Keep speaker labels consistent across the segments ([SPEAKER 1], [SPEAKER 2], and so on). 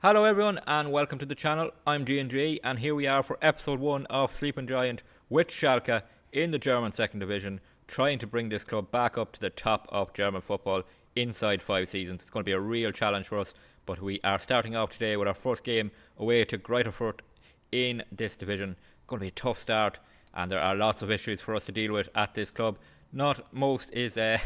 [SPEAKER 1] Hello everyone and welcome to the channel. I'm G&G and here we are for episode 1 of Sleeping Giant with Schalke in the German second division, trying to bring this club back up to the top of German football inside 5 seasons. It's going to be a real challenge for us, but we are starting off today with our first game away to Greuther Fürth in this division. It's going to be a tough start and there are lots of issues for us to deal with at this club. Not most is the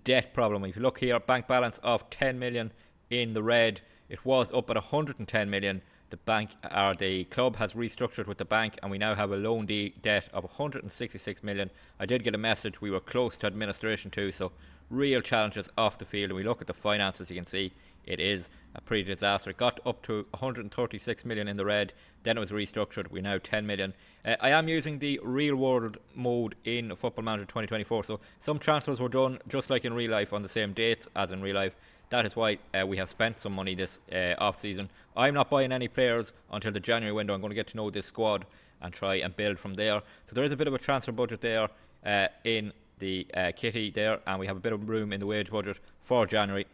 [SPEAKER 1] debt problem. If you look here, bank balance of 10 million in the red. It was up at 110 million. The club has restructured with the bank and we now have a loan debt of 166 million. I did get a message we were close to administration too, so real challenges off the field. And we look at the finances, you can see it is a pretty disaster. It got up to 136 million in the red, then it was restructured. We're now 10 million. I am using the real world mode in Football Manager 2024, so some transfers were done just like in real life on the same dates as in real life. That is why we have spent some money this off-season. I'm not buying any players until the January window. I'm going to get to know this squad and try and build from there. So there is a bit of a transfer budget there in the kitty there, and we have a bit of room in the wage budget for January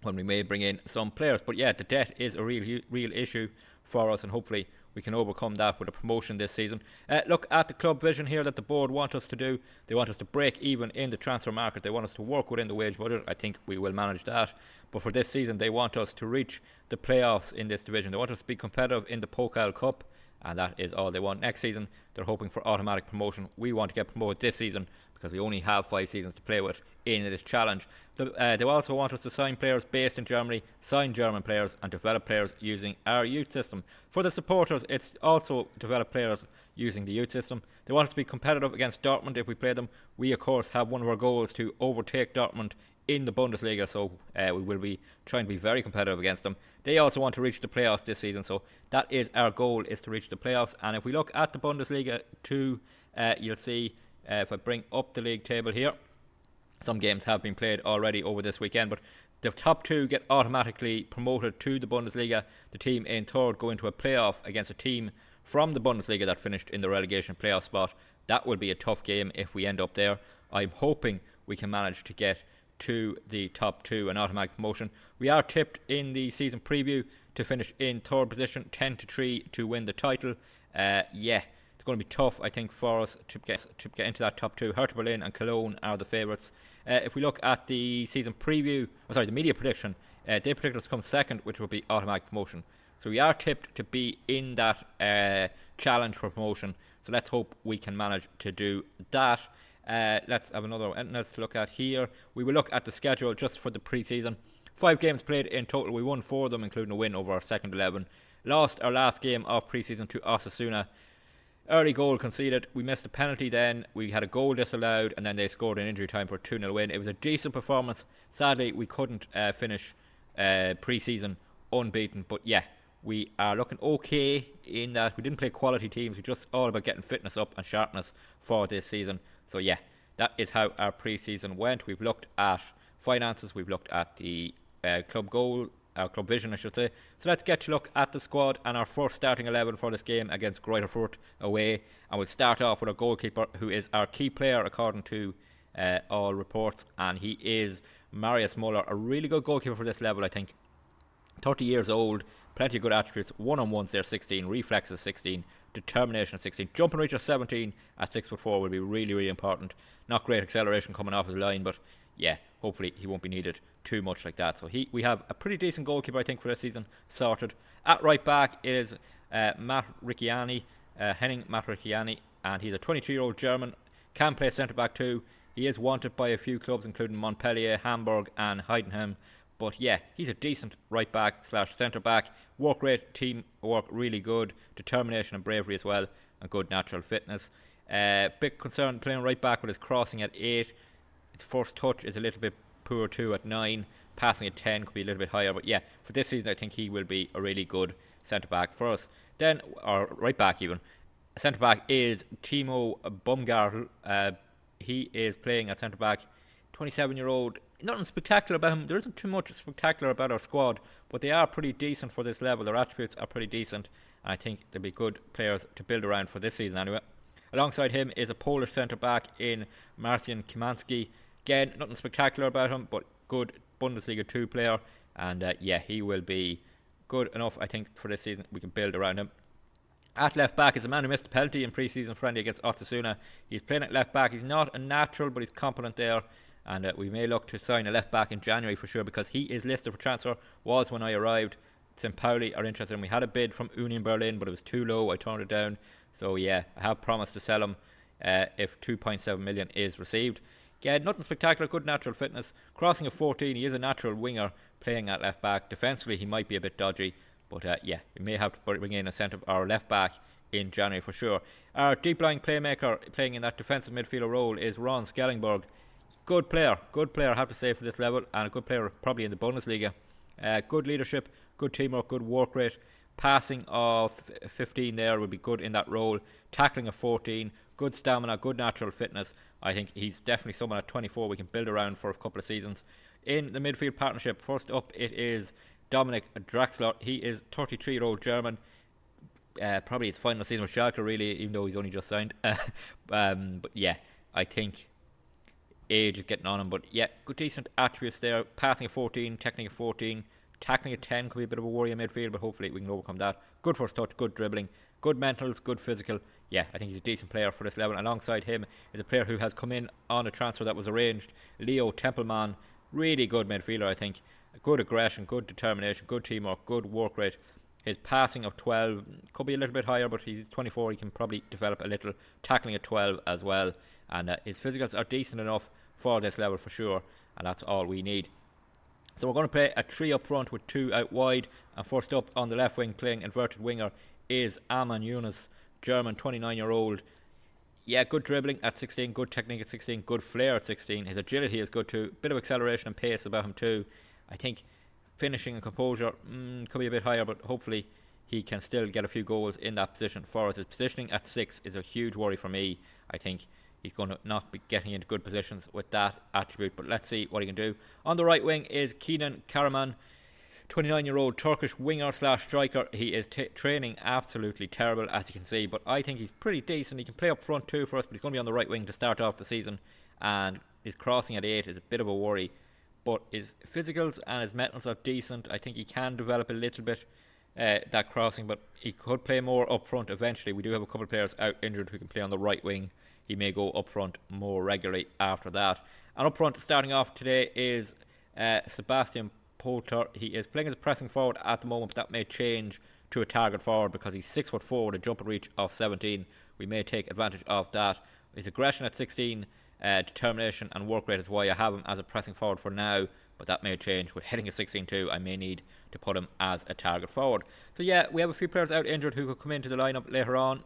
[SPEAKER 1] when we may bring in some players. But yeah, the debt is a real issue for us, and hopefully we can overcome that with a promotion this season. Look at the club vision here that the board want us to do. They want us to break even in the transfer market. They want us to work within the wage budget. I think we will manage that. But for this season, they want us to reach the playoffs in this division. They want us to be competitive in the Pokal Cup, and that is all they want. Next season, they're hoping for automatic promotion. We want to get promoted this season because we only have 5 seasons to play with in this challenge. They also want us to sign players based in Germany, sign German players, and develop players using our youth system. For the supporters, it's also develop players using the youth system. They want us to be competitive against Dortmund if we play them. We, of course, have one of our goals to overtake Dortmund in the Bundesliga, so we will be trying to be very competitive against them. They also want to reach the playoffs this season, so that is our goal, is to reach the playoffs. And if we look at the Bundesliga too, you'll see if I bring up the league table here, some games have been played already over this weekend, but the top 2 get automatically promoted to the Bundesliga. The team in third go into a playoff against a team from the Bundesliga that finished in the relegation playoff spot. That will be a tough game if we end up there. I'm hoping we can manage to get to the top 2, an automatic promotion. We are tipped in the season preview to finish in third position, 10-3 to win the title. It's going to be tough, I think, for us to get into that top 2. Hertha Berlin and Cologne are the favourites. If we look at the season preview, the media prediction, they predict us to come second, which will be automatic promotion. So we are tipped to be in that challenge for promotion. So let's hope we can manage to do that. Let's have anything else to look at here. We will look at the schedule just for the pre-season. 5 games played in total. We won 4 of them, including a win over our second 11. Lost our last game of pre-season to Osasuna. Early goal conceded. We missed a penalty then. We had a goal disallowed, and then they scored in injury time for a 2-0 win. It was a decent performance. Sadly, we couldn't finish pre-season unbeaten. But yeah, we are looking okay in that we didn't play quality teams. We just all about getting fitness up and sharpness for this season. So yeah, that is how our pre-season went. We've looked at finances. We've looked at the club goal, our club vision, I should say. So let's get to look at the squad and our first starting 11 for this game against Greuther Fürth away. And we'll start off with our goalkeeper, who is our key player according to all reports, and he is Marius Muller, a really good goalkeeper for this level, I think. 30 years old, plenty of good attributes. One-on-ones there, 16, reflexes 16, determination 16, jump and reach of 17 at 6'4" will be really important. Not great acceleration coming off his line, but yeah, hopefully he won't be needed too much like that. So we have a pretty decent goalkeeper, I think, for this season sorted. At right back is Henning Matt Ricciani, and he's a 23-year-old German, can play centre back too. He is wanted by a few clubs including Montpellier, Hamburg and Heidenheim. But yeah, he's a decent right back / centre back. Work rate, team work really good. Determination and bravery as well, and good natural fitness. Bit concerned playing right back with his crossing at 8. His first touch is a little bit poor too at 9. Passing at 10 could be a little bit higher. But yeah, for this season I think he will be a really good centre back for us. Then, or right back even. Centre back is Timo Baumgartl. He is playing at centre back. 27-year-old. Nothing spectacular about him. There isn't too much spectacular about our squad, but they are pretty decent for this level. Their attributes are pretty decent, and I think they'll be good players to build around for this season anyway. Alongside him is a Polish centre-back in Marcin Kimanski. Again, nothing spectacular about him, but good Bundesliga 2 player. And yeah, he will be good enough, I think, for this season. We can build around him. At left back is a man who missed a penalty in pre-season friendly against Osasuna. He's playing at left back. He's not a natural, but he's competent there. And we may look to sign a left back in January for sure, because he is listed for transfer. Was when I arrived. St. Pauli are interested, and we had a bid from Union Berlin, but it was too low. I turned it down. So yeah, I have promised to sell him if 2.7 million is received. Yeah, nothing spectacular. Good natural fitness. Crossing of 14. He is a natural winger playing at left back. Defensively, he might be a bit dodgy. But yeah, we may have to bring in a centre or left back in January for sure. Our deep lying playmaker playing in that defensive midfielder role is Ron Skellingberg. Good player, I have to say, for this level, and a good player probably in the Bundesliga. Good leadership, good teamwork, good work rate. Passing of 15 there would be good in that role. Tackling of 14, good stamina, good natural fitness. I think he's definitely someone at 24 we can build around for a couple of seasons. In the midfield partnership, first up it is Dominic Draxler. He is 33-year-old German. Probably his final season with Schalke, really, even though he's only just signed. But yeah, I think age is getting on him. But yeah, good decent attributes there. Passing of 14, technique of 14, tackling of 10 could be a bit of a worry in midfield, but hopefully we can overcome that. Good first touch, good dribbling, good mentals, good physical. Yeah, I think he's a decent player for this level. Alongside him is a player who has come in on a transfer that was arranged, Leo Tempelmann. Really good midfielder, I think. Good aggression, good determination, good teamwork, good work rate. His passing of 12 could be a little bit higher, but he's 24. He can probably develop a little. Tackling at 12 as well. And his physicals are decent enough for this level for sure. And that's all we need. So we're going to play a 3 up front with 2 out wide. And first up on the left wing, playing inverted winger, is Aman Yunus, German, 29-year-old. Yeah, good dribbling at 16, good technique at 16, good flair at 16. His agility is good too. Bit of acceleration and pace about him too. I think finishing and composure could be a bit higher, but hopefully he can still get a few goals in that position for us. His positioning at 6 is a huge worry for me. I think he's going to not be getting into good positions with that attribute, but let's see what he can do. On the right wing is Kenan Karaman, 29-year-old Turkish winger slash striker. He is training absolutely terrible, as you can see, but I think he's pretty decent. He can play up front too for us, but he's going to be on the right wing to start off the season, and his crossing at 8 is a bit of a worry, but his physicals and his mentals are decent. I think he can develop a little bit that crossing, but he could play more up front eventually. We do have a couple of players out injured who can play on the right wing. He may go up front more regularly after that. And up front, starting off today, is Sebastian Polter. He is playing as a pressing forward at the moment, but that may change to a target forward because he's 6'4" with a jump and reach of 17. We may take advantage of that. His aggression at 16, determination and work rate is why I have him as a pressing forward for now, but that may change. With hitting a 16 too, I may need to put him as a target forward. So yeah, we have a few players out injured who could come into the lineup later on.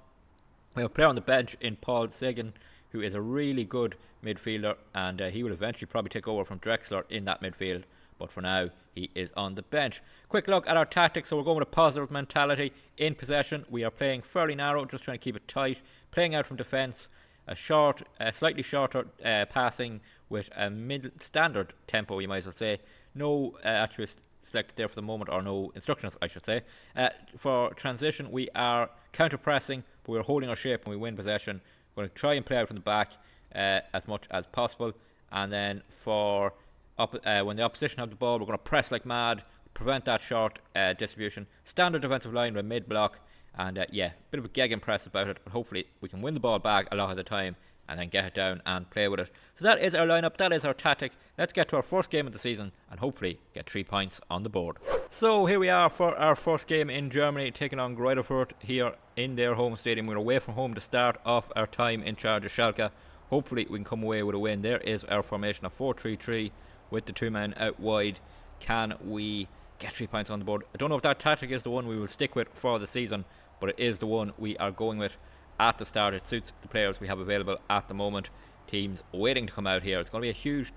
[SPEAKER 1] We have a player on the bench in Paul Sagan, who is a really good midfielder, and he will eventually probably take over from Drexler in that midfield, but for now he is on the bench. Quick look at our tactics. So we're going with a positive mentality. In possession, we are playing fairly narrow, just trying to keep it tight, playing out from defence, a slightly shorter passing with a mid-standard tempo, you might as well say. No attributes selected there for the moment, or no instructions, I should say. For transition, we are counter-pressing, but we're holding our shape when we win possession. We're going to try and play out from the back as much as possible. And then for when the opposition have the ball, we're going to press like mad, prevent that short distribution. Standard defensive line with mid-block. And yeah, a bit of a gegenpress about it, but hopefully we can win the ball back a lot of the time and then get it down and play with it. So that is our lineup, that is our tactic. Let's get to our first game of the season and hopefully get 3 points on the board. So here we are for our first game in Germany, taking on Greuther here in their home stadium. We're away from home to start off our time in charge of Schalke. Hopefully we can come away with a win. There is our formation of 4-3-3 with the 2 men out wide. Can we get 3 points on the board? I don't know if that tactic is the one we will stick with for the season, but it is the one we are going with at the start. It suits the players we have available at the moment. Teams waiting to come out here. It's going to be a huge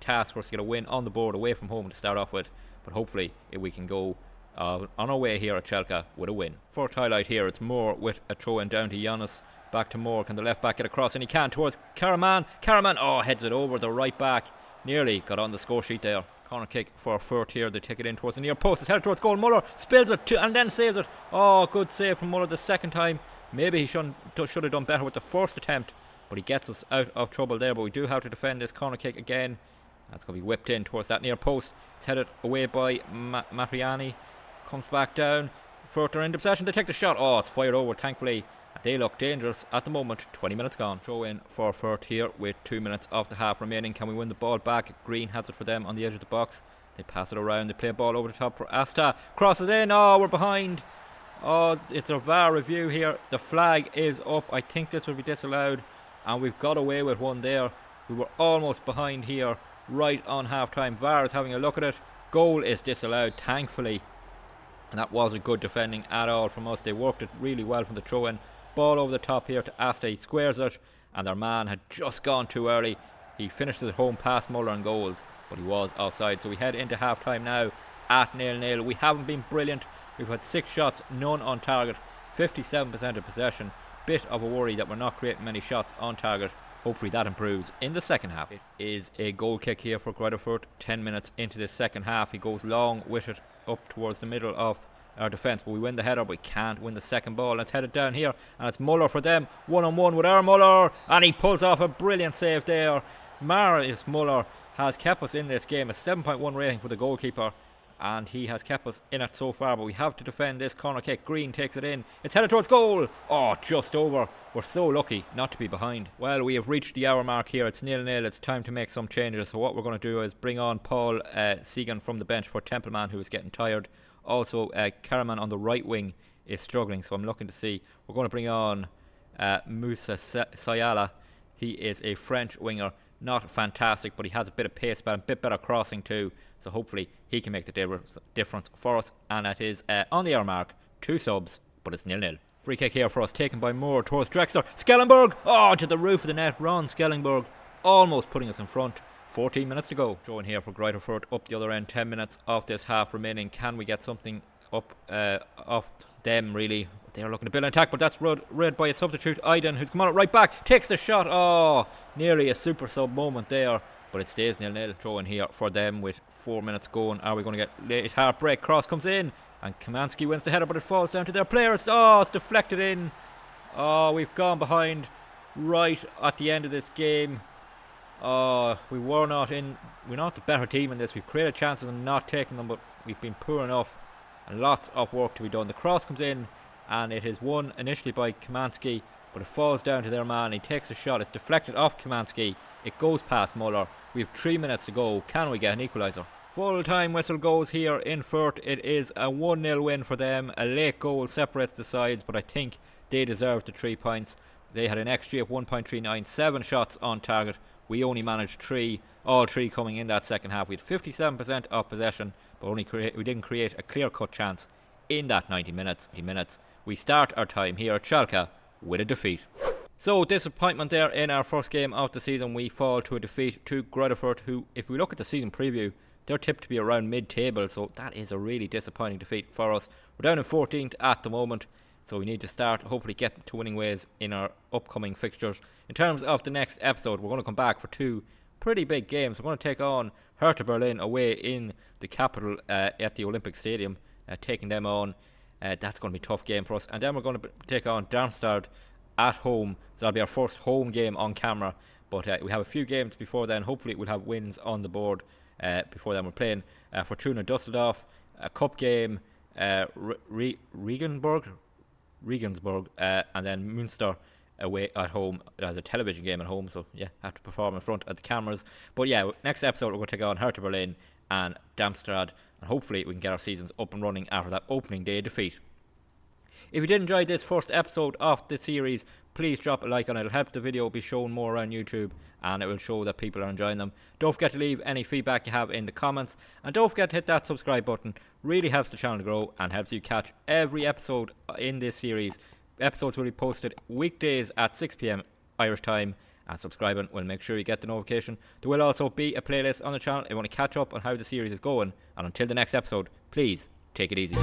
[SPEAKER 1] task for us to get a win on the board away from home to start off with, but hopefully if we can go on our way here at Schalke with a win. First highlight here, it's Moore with a throw in down to Giannis. Back to Moore. Can the left back get across? And he can towards Karaman. Karaman, heads it over the right back. Nearly got on the score sheet there. Corner kick for Furt here. They take it in towards the near post. It's headed towards goal. Muller spills it and then saves it. Good save from Muller the second time. Maybe he should have done better with the first attempt, but he gets us out of trouble there. But we do have to defend this corner kick again. That's going to be whipped in towards that near post. It's headed away by Matriani. comes back down. Further into possession, they take the shot. Oh, it's fired over, thankfully. They look dangerous at the moment. 20 minutes gone. Throw in for Firth here with 2 minutes of the half remaining. Can we win the ball back? Green has it for them on the edge of the box. They pass it around. They play a ball over the top for Asta. Crosses in. Oh, we're behind. Oh, it's a VAR review here. The flag is up. I think this will be disallowed. And we've got away with one there. We were almost behind here right on half time. VAR is having a look at it. Goal is disallowed, thankfully. And that wasn't good defending at all from us. They worked it really well from the throw in. Ball over the top here to Asta. He squares it, and their man had just gone too early. He finished it home past Muller and goals, but he was offside. So we head into half time now at 0-0. We haven't been brilliant. We've had 6 shots, none on target, 57% of possession. Bit of a worry that we're not creating many shots on target. Hopefully that improves in the second half. It is a goal kick here for Grudderford. 10 minutes into the second half. He goes long with it up towards the middle of our defence, but we win the header, but we can't win the second ball. Let's head it down here, and it's Muller for them, 1-on-1 with our Muller, and he pulls off a brilliant save there. Marius Muller has kept us in this game, a 7.1 rating for the goalkeeper, and he has kept us in it so far, but we have to defend this corner kick. Green takes it in, it's headed towards goal. Oh, just over. We're so lucky not to be behind. Well, we have reached the hour mark here. It's 0-0. It's time to make some changes. So what we're going to do is bring on Paul Segan from the bench for Templeman, who is getting tired. Also, Karaman on the right wing is struggling, so I'm looking to see. We're going to bring on Moussa Sayala. He is a French winger, not fantastic, but he has a bit of pace, but a bit better crossing too. So hopefully he can make the difference for us. And that is on the hour mark, 2 subs, but it's 0-0. Free kick here for us, taken by Moore towards Drexler. Schellenberg, oh, to the roof of the net. Ron Schellenberg almost putting us in front. 14 minutes to go. Throw in here for Gruyterfurt up the other end. 10 minutes of this half remaining. Can we get something up off them, really? They're looking to build an attack, but that's read by a substitute. Aiden, who's come on it right back, takes the shot. Oh, nearly a super sub moment there, but it stays 0-0. Throw in here for them with 4 minutes going. Are we going to get late heartbreak? Cross comes in, and Kamansky wins the header, but it falls down to their players. Oh, it's deflected in. Oh, we've gone behind right at the end of this game. We're not the better team in this. We've created chances and not taken them, but we've been poor enough, and lots of work to be done. The cross comes in, and it is won initially by Kamansky, but it falls down to their man. He takes the shot. It's deflected off Kamansky. It goes past Muller. We have 3 minutes to go. Can we get an equaliser? Full time whistle goes here in Firth. It is a 1-0 win for them. A late goal separates the sides, but I think they deserve the 3 points. They had an XG of 1.39, 7 shots on target. We only managed 3, all 3 coming in that second half. We had 57% of possession, but we didn't create a clear-cut chance in that 90 minutes. We start our time here at Schalke with a defeat. So, disappointment there in our first game of the season. We fall to a defeat to Grudderford, who, if we look at the season preview, they're tipped to be around mid-table, so that is a really disappointing defeat for us. We're down in 14th at the moment, so we need to start, hopefully get to winning ways in our upcoming fixtures. In terms of the next episode, we're going to come back for 2 pretty big games. We're going to take on Hertha Berlin away in the capital at the Olympic Stadium, taking them on. That's going to be a tough game for us. And then we're going to take on Darmstadt at home. So that'll be our first home game on camera. But we have a few games before then. Hopefully we'll have wins on the board before then. We're playing Fortuna Düsseldorf, a cup game, Regensburg, and then Münster away at home. As a television game at home, so yeah, have to perform in front of the cameras. But yeah, next episode we're going to take on Hertha Berlin and Darmstadt, and hopefully we can get our seasons up and running after that opening day defeat. If you did enjoy this first episode of the series, please drop a like on it. It'll help the video be shown more around YouTube, and it will show that people are enjoying them. Don't forget to leave any feedback you have in the comments, and don't forget to hit that subscribe button. Really helps the channel to grow and helps you catch every episode in this series. Episodes will be posted weekdays at 6 PM Irish time, and subscribing will make sure you get the notification. There will also be a playlist on the channel if you want to catch up on how the series is going. And until the next episode, please take it easy.